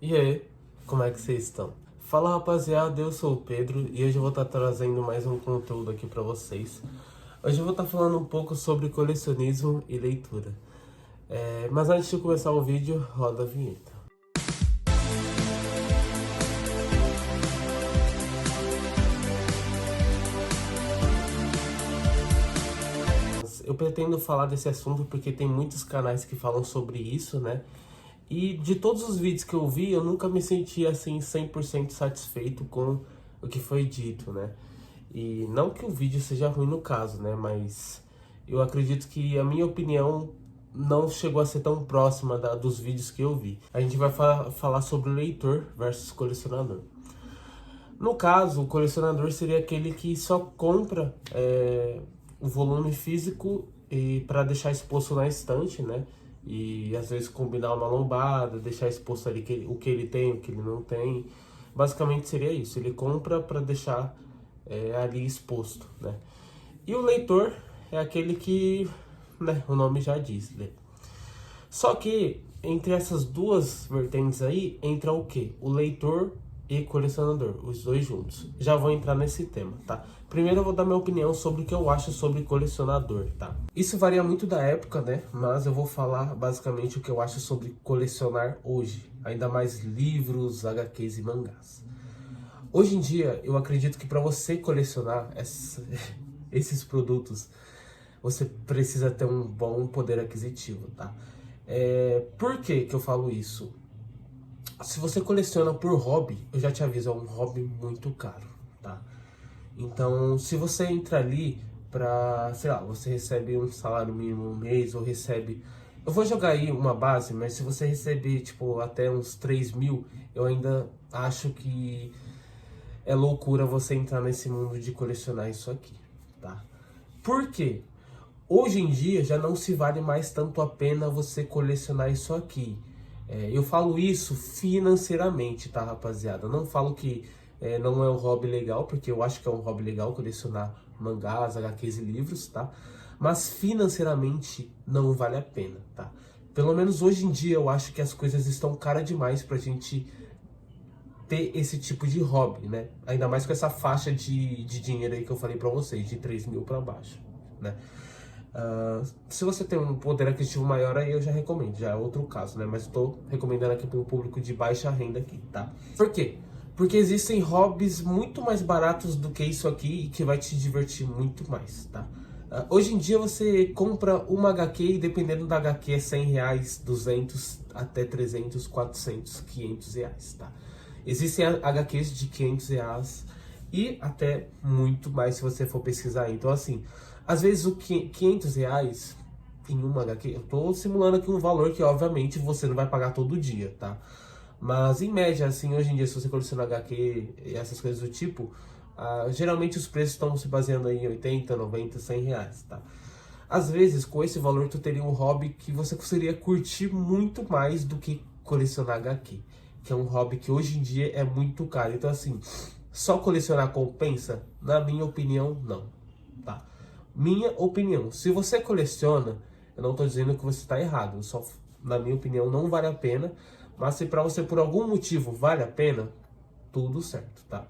E aí, como é que vocês estão? Fala rapaziada, eu sou o Pedro e hoje eu vou estar trazendo mais um conteúdo aqui pra vocês. Hoje eu vou estar falando um pouco sobre colecionismo e leitura. Mas antes de começar o vídeo, roda a vinheta. Eu pretendo falar desse assunto porque tem muitos canais que falam sobre isso, né? E de todos os vídeos que eu vi, eu nunca me senti assim 100% satisfeito com o que foi dito, né? E não que o vídeo seja ruim no caso, né? Mas eu acredito que a minha opinião não chegou a ser tão próxima dos vídeos que eu vi. A gente vai falar sobre o leitor versus colecionador. No caso, o colecionador seria aquele que só compra o volume físico e para deixar exposto na estante, né? E às vezes combinar uma lombada, deixar exposto ali o que ele tem, o que ele não tem. Basicamente seria isso. Ele compra para deixar ali exposto, né? E o leitor é aquele que, né, o nome já diz, né? Só que entre essas duas vertentes aí entra o quê? O leitor e colecionador, os dois juntos. Já vou entrar nesse tema, tá? Primeiro eu vou dar minha opinião sobre o que eu acho sobre colecionador, tá? Isso varia muito da época, né? Mas eu vou falar basicamente o que eu acho sobre colecionar hoje. Ainda mais livros, HQs e mangás. Hoje em dia, eu acredito que para você colecionar esses produtos, você precisa ter um bom poder aquisitivo, tá? Por que que eu falo isso? Se você coleciona por hobby, eu já te aviso, é um hobby muito caro, tá? Então, se você entra ali pra, sei lá, você recebe um salário mínimo um mês, ou recebe... Eu vou jogar aí uma base, mas se você receber, tipo, até uns 3 mil, eu ainda acho que é loucura você entrar nesse mundo de colecionar isso aqui, tá? Por quê? Hoje em dia já não se vale mais tanto a pena você colecionar isso aqui. Eu falo isso financeiramente, tá, rapaziada? Eu não falo que não é um hobby legal, porque eu acho que é um hobby legal colecionar mangás, HQs e livros, tá? Mas financeiramente não vale a pena, tá? Pelo menos hoje em dia eu acho que as coisas estão caras demais pra gente ter esse tipo de hobby, né? Ainda mais com essa faixa de dinheiro aí que eu falei pra vocês, de 3 mil pra baixo, né? Se você tem um poder aquisitivo maior, aí eu já recomendo, já é outro caso, né? Mas eu tô recomendando aqui para um público de baixa renda aqui, tá? Por quê? Porque existem hobbies muito mais baratos do que isso aqui e que vai te divertir muito mais, tá? Hoje em dia você compra uma HQ e dependendo da HQ é 100 reais, 200, até 300, 400, 500 reais, tá? Existem HQs de 500 reais e até muito mais se você for pesquisar. Então assim, às vezes o 500 reais em uma HQ, eu tô simulando aqui um valor que obviamente você não vai pagar todo dia, tá? Mas em média, assim, hoje em dia, se você coleciona HQ e essas coisas do tipo, geralmente os preços estão se baseando aí em 80, 90, 100 reais, tá? Às vezes, com esse valor, tu teria um hobby que você conseguiria curtir muito mais do que colecionar HQ, que é um hobby que hoje em dia é muito caro. Então, assim, só colecionar compensa? Na minha opinião, não, tá? Minha opinião, se você coleciona, eu não tô dizendo que você está errado, só, na minha opinião, não vale a pena, mas se pra você por algum motivo vale a pena, tudo certo, tá?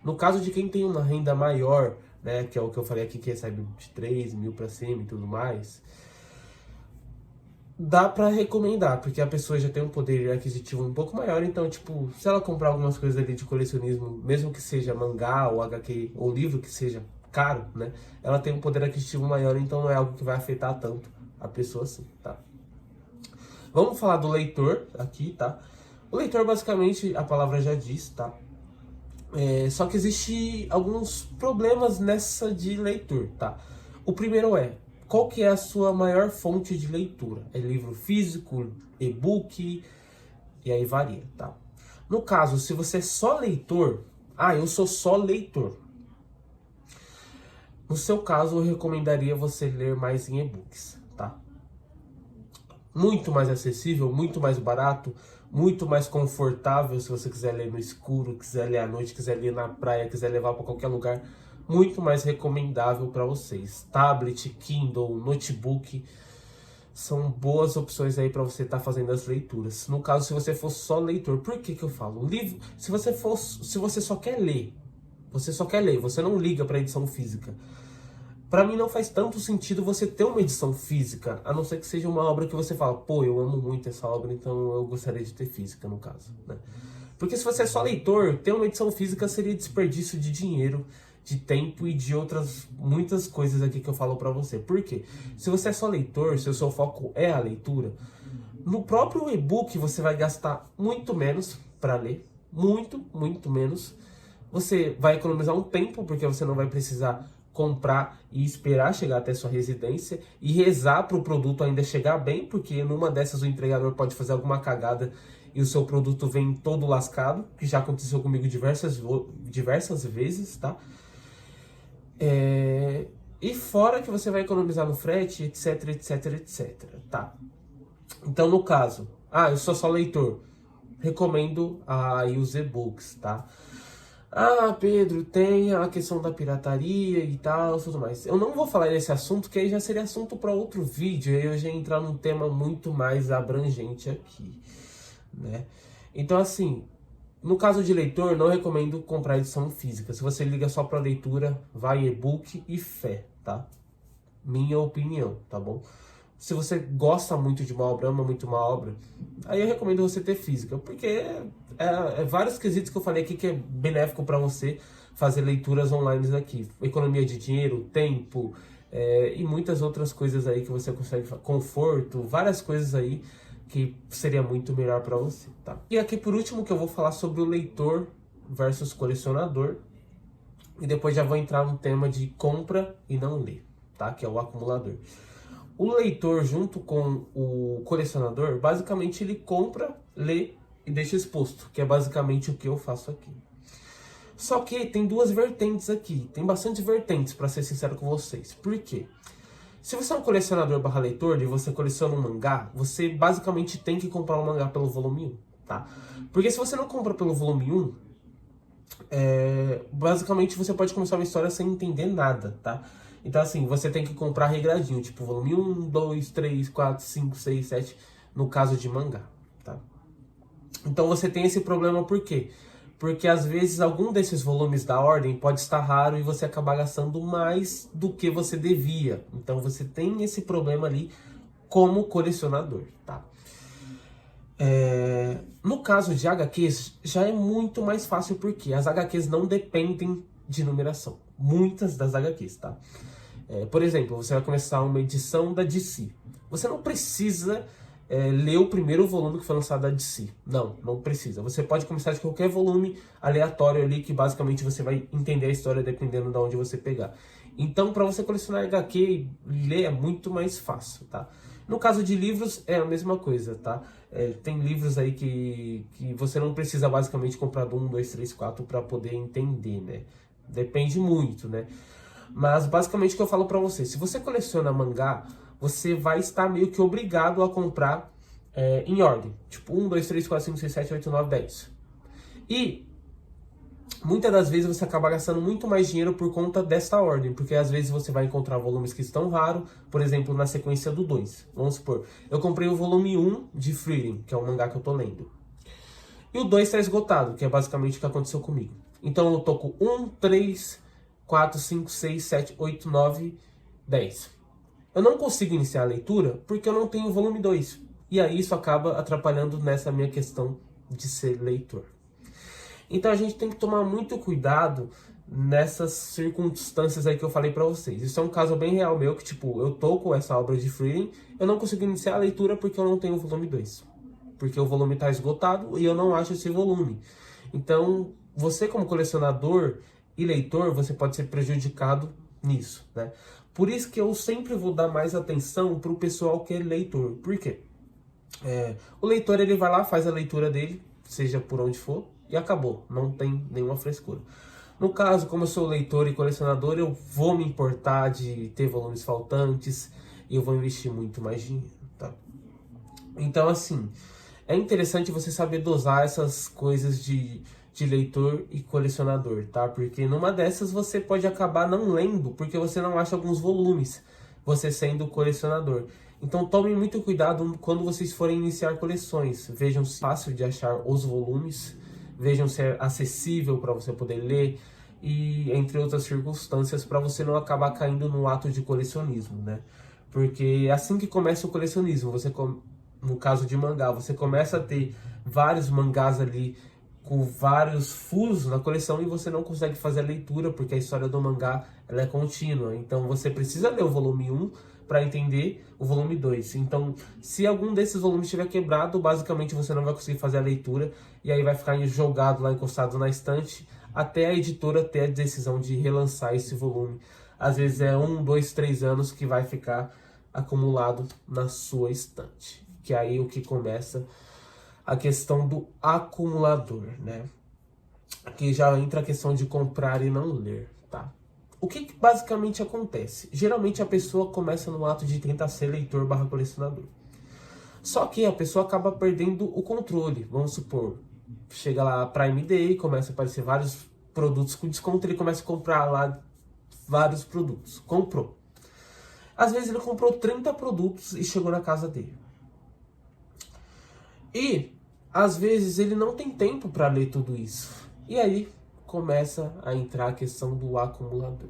No caso de quem tem uma renda maior, né, que é o que eu falei aqui, que recebe de 3 mil pra cima e tudo mais, dá pra recomendar, porque a pessoa já tem um poder aquisitivo um pouco maior, então, tipo, se ela comprar algumas coisas ali de colecionismo, mesmo que seja mangá ou HQ, ou livro que seja caro, né, ela tem um poder aquisitivo maior, então não é algo que vai afetar tanto a pessoa assim, tá? Vamos falar do leitor aqui, tá? O leitor, basicamente, a palavra já diz, tá? Só que existe alguns problemas nessa de leitor, tá? O primeiro qual que é a sua maior fonte de leitura? É livro físico, e-book, e aí varia, tá? No caso, se você é só leitor, eu sou só leitor. No seu caso, eu recomendaria você ler mais em e-books, tá? Muito mais acessível, muito mais barato, muito mais confortável se você quiser ler no escuro, quiser ler à noite, quiser ler na praia, quiser levar para qualquer lugar, muito mais recomendável para vocês. Tablet, Kindle, notebook, são boas opções aí para você estar fazendo as leituras. No caso, se você for só leitor, por que que eu falo? O livro, se você só quer ler, você não liga para edição física. Para mim não faz tanto sentido você ter uma edição física, a não ser que seja uma obra que você fala, pô, eu amo muito essa obra, então eu gostaria de ter física, no caso, né? Porque se você é só leitor, ter uma edição física seria desperdício de dinheiro, de tempo e de outras muitas coisas aqui que eu falo pra você. Por quê? Se você é só leitor, se o seu foco é a leitura, no próprio e-book você vai gastar muito menos para ler, muito menos. Você vai economizar um tempo, porque você não vai precisar comprar e esperar chegar até sua residência e rezar para o produto ainda chegar bem, porque numa dessas o entregador pode fazer alguma cagada e o seu produto vem todo lascado, que já aconteceu comigo diversas vezes, tá? E fora que você vai economizar no frete, etc, tá? Então, no caso, eu sou só leitor, recomendo aí os e-books, tá? Pedro, tem a questão da pirataria e tal, tudo mais. Eu não vou falar desse assunto, que aí já seria assunto para outro vídeo, aí eu já ia entrar num tema muito mais abrangente aqui, né? Então, assim, no caso de leitor, não recomendo comprar edição física. Se você liga só para leitura, vai e-book e fé, tá? Minha opinião, tá bom? Se você gosta muito de uma obra, ama muito uma obra, aí eu recomendo você ter física, porque é vários quesitos que eu falei aqui que é benéfico para você fazer leituras online aqui. Economia de dinheiro, tempo, e muitas outras coisas aí que você consegue, conforto, várias coisas aí que seria muito melhor para você, tá? E aqui por último que eu vou falar sobre o leitor versus colecionador, e depois já vou entrar no tema de compra e não ler, tá? Que é o acumulador. O leitor junto com o colecionador, basicamente ele compra, lê e deixa exposto, que é basicamente o que eu faço aqui. Só que tem duas vertentes aqui, tem bastante vertentes para ser sincero com vocês. Por quê? Se você é um colecionador barra leitor e você coleciona um mangá, você basicamente tem que comprar um mangá pelo volume 1, tá? Porque se você não compra pelo volume 1, basicamente você pode começar uma história sem entender nada, tá? Então assim, você tem que comprar regradinho, tipo volume 1, 2, 3, 4, 5, 6, 7, no caso de mangá, tá? Então você tem esse problema por quê? Porque às vezes algum desses volumes da ordem pode estar raro e você acabar gastando mais do que você devia. Então você tem esse problema ali como colecionador, tá? No caso de HQs, já é muito mais fácil porque as HQs não dependem de numeração. Muitas das HQs, tá? Por exemplo, você vai começar uma edição da DC. Você não precisa ler o primeiro volume que foi lançado da DC. Não precisa. Você pode começar de qualquer volume aleatório ali, que basicamente você vai entender a história dependendo de onde você pegar. Então, para você colecionar HQ, ler é muito mais fácil, tá? No caso de livros, é a mesma coisa, tá? Tem livros aí que você não precisa basicamente comprar do 1, 2, 3, 4 para poder entender, né? Depende muito, né? Mas basicamente o que eu falo pra você, se você coleciona mangá, você vai estar meio que obrigado a comprar em ordem. Tipo 1, 2, 3, 4, 5, 6, 7, 8, 9, 10. E muitas das vezes você acaba gastando muito mais dinheiro por conta dessa ordem, porque às vezes você vai encontrar volumes que estão raros, por exemplo, na sequência do 2. Vamos supor, eu comprei o volume 1 de Frieren, que é o mangá que eu tô lendo. E o 2 tá esgotado, que é basicamente o que aconteceu comigo. Então eu tô com 1, 3, 4, 5, 6, 7, 8, 9, 10. Eu não consigo iniciar a leitura porque eu não tenho o volume 2. E aí isso acaba atrapalhando nessa minha questão de ser leitor. Então a gente tem que tomar muito cuidado nessas circunstâncias aí que eu falei pra vocês. Isso é um caso bem real meu, que tipo, eu tô com essa obra de Frieren, eu não consigo iniciar a leitura porque eu não tenho o volume 2. Porque o volume tá esgotado e eu não acho esse volume. Então, você como colecionador e leitor, você pode ser prejudicado nisso, né? Por isso que eu sempre vou dar mais atenção pro pessoal que é leitor. Por quê? O leitor, ele vai lá, faz a leitura dele, seja por onde for, e acabou. Não tem nenhuma frescura. No caso, como eu sou leitor e colecionador, eu vou me importar de ter volumes faltantes e eu vou investir muito mais dinheiro, tá? Então, assim, é interessante você saber dosar essas coisas de leitor e colecionador, tá? Porque numa dessas você pode acabar não lendo, porque você não acha alguns volumes, você sendo colecionador. Então tomem muito cuidado quando vocês forem iniciar coleções. Vejam se é fácil de achar os volumes, vejam se é acessível para você poder ler, e entre outras circunstâncias, para você não acabar caindo no ato de colecionismo, né? Porque é assim que começa o colecionismo, no caso de mangá, você começa a ter vários mangás ali com vários furos na coleção e você não consegue fazer a leitura, porque a história do mangá ela é contínua. Então você precisa ler o volume 1 para entender o volume 2. Então, se algum desses volumes estiver quebrado, basicamente você não vai conseguir fazer a leitura e aí vai ficar jogado lá, encostado na estante, até a editora ter a decisão de relançar esse volume. Às vezes é 1, 2, 3 anos que vai ficar acumulado na sua estante. Que é aí o que começa a questão do acumulador, né? Aqui já entra a questão de comprar e não ler, tá? O que basicamente acontece? Geralmente a pessoa começa no ato de tentar ser leitor barra colecionador. Só que a pessoa acaba perdendo o controle. Vamos supor, chega lá a Prime Day, começa a aparecer vários produtos com desconto, ele começa a comprar lá vários produtos. Comprou. Às vezes ele comprou 30 produtos e chegou na casa dele. E, às vezes, ele não tem tempo para ler tudo isso. E aí começa a entrar a questão do acumulador.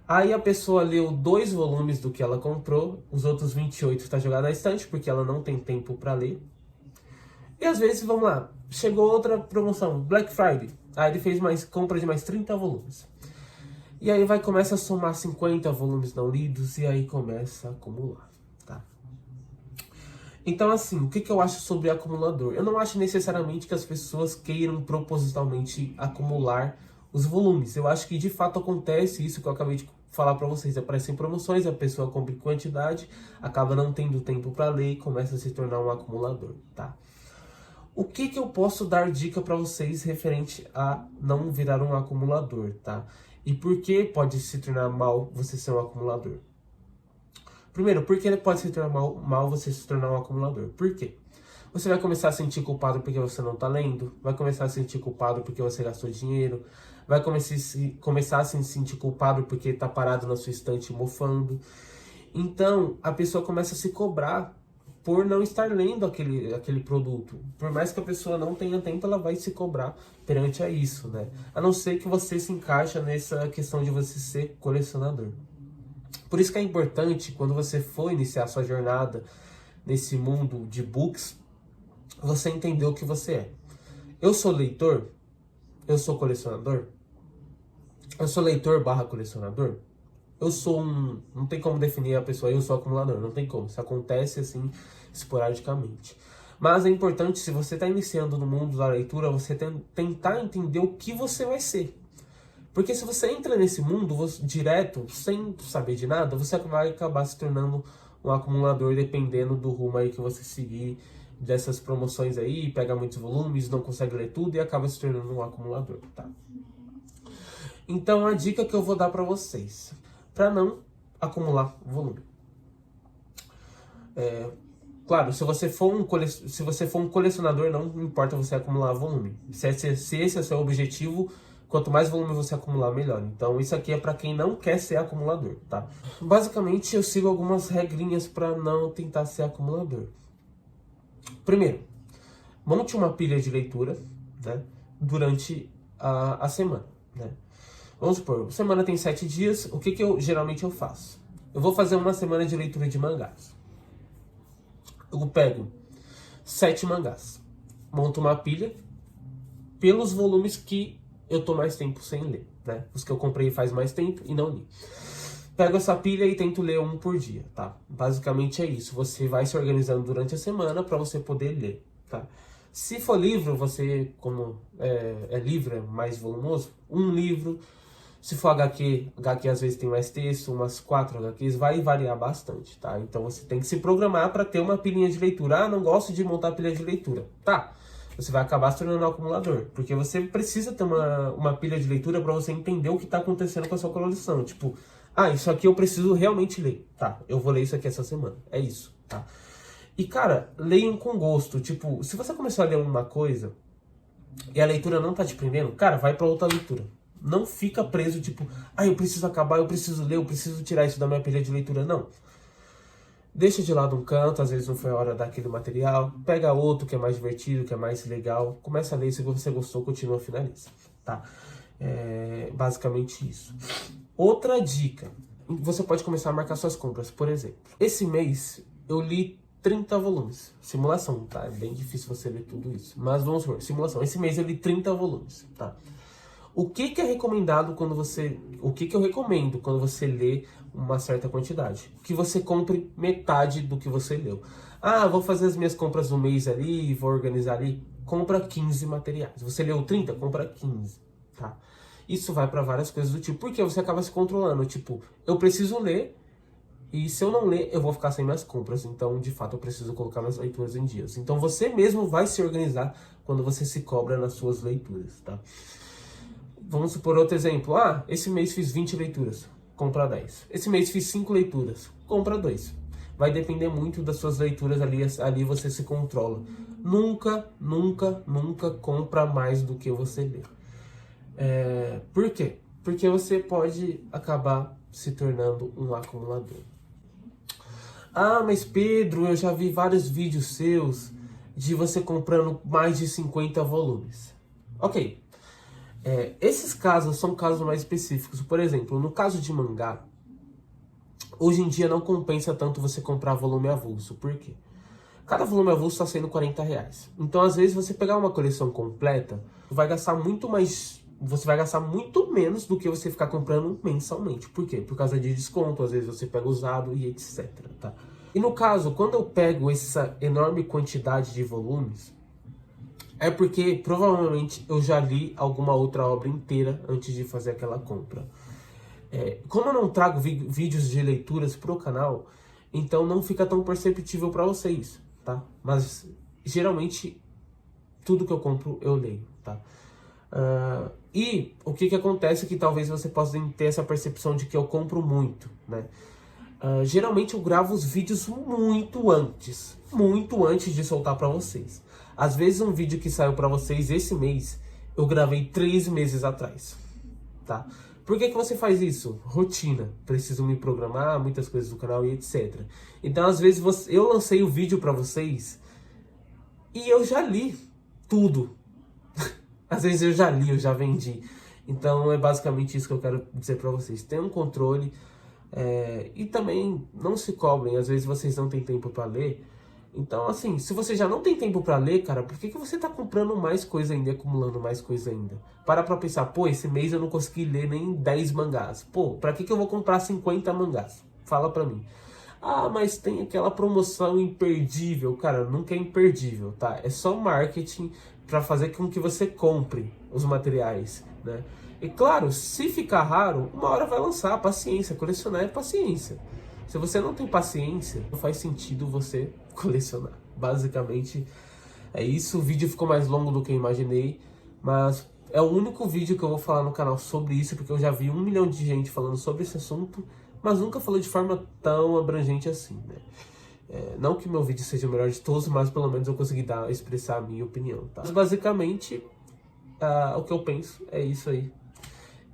Aí a pessoa leu 2 volumes do que ela comprou, os outros 28 está jogado na estante, porque ela não tem tempo para ler. E às vezes, vamos lá, chegou outra promoção, Black Friday. Aí ele fez compra de mais 30 volumes. E aí começa a somar 50 volumes não lidos e aí começa a acumular, tá? Então, assim, o que eu acho sobre acumulador? Eu não acho necessariamente que as pessoas queiram propositalmente acumular os volumes. Eu acho que de fato acontece isso que eu acabei de falar para vocês. Aparecem promoções, a pessoa compra em quantidade, acaba não tendo tempo para ler e começa a se tornar um acumulador, tá? O que eu posso dar dica para vocês referente a não virar um acumulador, tá? E por que pode se tornar mal você ser um acumulador? Primeiro, por que ele pode se tornar mal você se tornar um acumulador? Por quê? Você vai começar a sentir culpado porque você não está lendo, vai começar a sentir culpado porque você gastou dinheiro, vai começar a se sentir culpado porque está parado na sua estante mofando. Então, a pessoa começa a se cobrar por não estar lendo aquele produto. Por mais que a pessoa não tenha tempo, ela vai se cobrar perante a isso, né? A não ser que você se encaixa nessa questão de você ser colecionador. Por isso que é importante, quando você for iniciar sua jornada nesse mundo de books, você entender o que você é. Eu sou leitor? Eu sou colecionador? Eu sou leitor barra colecionador? Eu sou não tem como definir a pessoa, eu sou acumulador, não tem como. Isso acontece assim, esporadicamente. Mas é importante, se você está iniciando no mundo da leitura, você tentar entender o que você vai ser. Porque se você entra nesse mundo direto, sem saber de nada, você vai acabar se tornando um acumulador, dependendo do rumo aí que você seguir dessas promoções aí, pega muitos volumes, não consegue ler tudo e acaba se tornando um acumulador, tá? Então a dica que eu vou dar para vocês, para não acumular volume. Claro, se você for um colecionador, não importa você acumular volume. Se esse é o seu objetivo, quanto mais volume você acumular, melhor. Então isso aqui é para quem não quer ser acumulador, tá? Basicamente eu sigo algumas regrinhas para não tentar ser acumulador. Primeiro, monte uma pilha de leitura, né, durante a semana, né? Vamos supor, a semana tem 7 dias, o que geralmente eu faço? Eu vou fazer uma semana de leitura de mangás. Eu pego 7 mangás, monto uma pilha pelos volumes que eu tô mais tempo sem ler, né? Os que eu comprei faz mais tempo e não li. Pego essa pilha e tento ler um por dia, tá? Basicamente é isso. Você vai se organizando durante a semana para você poder ler, tá? Se for livro, você, como livro, é mais volumoso, um livro. Se for HQ às vezes tem mais texto, umas 4 HQs, vai variar bastante, tá? Então você tem que se programar para ter uma pilhinha de leitura. Ah, não gosto de montar pilha de leitura. Tá, você vai acabar se tornando um acumulador, porque você precisa ter uma pilha de leitura para você entender o que está acontecendo com a sua coleção. Tipo, isso aqui eu preciso realmente ler. Tá, eu vou ler isso aqui essa semana. É isso, tá? E, cara, leiam com gosto. Tipo, se você começar a ler uma coisa e a leitura não tá te prendendo, cara, vai para outra leitura. Não fica preso, tipo, eu preciso acabar, eu preciso ler, eu preciso tirar isso da minha pilha de leitura. Não. deixa de lado um canto, às vezes não foi a hora daquele material, pega outro que é mais divertido, que é mais legal, começa a ler, se você gostou, continua, finaliza, tá? É basicamente isso. Outra dica, você pode começar a marcar suas compras, por exemplo. Esse mês eu li 30 volumes, simulação, tá? É bem difícil você ler tudo isso, mas vamos supor, simulação. Esse mês eu li 30 volumes, tá? O que é recomendado quando você... O que eu recomendo quando você lê uma certa quantidade? Que você compre metade do que você leu. Ah, vou fazer as minhas compras do mês ali, vou organizar ali. Compra 15 materiais. Você leu 30? Compra 15, tá? Isso vai para várias coisas do tipo, porque você acaba se controlando. Tipo, eu preciso ler, e se eu não ler, eu vou ficar sem minhas compras. Então, de fato, eu preciso colocar minhas leituras em dias. Então, você mesmo vai se organizar quando você se cobra nas suas leituras, tá? Vamos supor outro exemplo. Ah, esse mês fiz 20 leituras, compra 10. Esse mês fiz 5 leituras, compra 2. Vai depender muito das suas leituras, ali você se controla. Nunca, nunca, nunca compra mais do que você lê. Por quê? Porque você pode acabar se tornando um acumulador. Ah, mas Pedro, eu já vi vários vídeos seus de você comprando mais de 50 volumes. Ok. Esses casos são casos mais específicos. Por exemplo, no caso de mangá, hoje em dia não compensa tanto você comprar volume avulso. Por quê? Cada volume avulso está saindo R$40. Então, às vezes, você pegar uma coleção completa, vai gastar muito mais... Você vai gastar muito menos do que você ficar comprando mensalmente. Por quê? Por causa de desconto, às vezes você pega usado e etc, tá? E no caso, quando eu pego essa enorme quantidade de volumes, é porque provavelmente eu já li alguma outra obra inteira antes de fazer aquela compra. Como eu não trago vídeos de leituras pro canal, então não fica tão perceptível para vocês, tá? Mas geralmente tudo que eu compro eu leio, tá? E o que acontece é que talvez você possa ter essa percepção de que eu compro muito, né? Geralmente eu gravo os vídeos muito antes de soltar para vocês. Às vezes um vídeo que saiu para vocês esse mês, eu gravei 3 meses atrás, tá? Por que você faz isso? Rotina, preciso me programar, muitas coisas do canal e etc. Então às vezes eu lancei o vídeo para vocês e eu já li tudo. Às vezes eu já li, eu já vendi. Então é basicamente isso que eu quero dizer para vocês. Tenham controle e também não se cobrem. Às vezes vocês não têm tempo para ler. Então assim, se você já não tem tempo para ler, cara, por que você tá comprando mais coisa ainda, acumulando mais coisa ainda? Para pra pensar, pô, esse mês eu não consegui ler nem 10 mangás. Pô, pra que eu vou comprar 50 mangás? Fala pra mim. Ah, mas tem aquela promoção imperdível. Cara, nunca é imperdível, tá? É só marketing para fazer com que você compre os materiais, né? E claro, se ficar raro, uma hora vai lançar, paciência, colecionar é paciência. Se você não tem paciência, não faz sentido você colecionar. Basicamente é isso. O vídeo ficou mais longo do que eu imaginei, mas é o único vídeo que eu vou falar no canal sobre isso, porque eu já vi 1 milhão de gente falando sobre esse assunto, mas nunca falou de forma tão abrangente assim, né? Não que meu vídeo seja o melhor de todos, mas pelo menos eu consegui expressar a minha opinião, tá? Mas basicamente, o que eu penso é isso aí.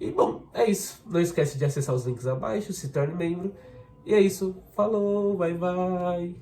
E bom, é isso. Não esquece de acessar os links abaixo, se torne membro. E é isso. Falou, bye bye.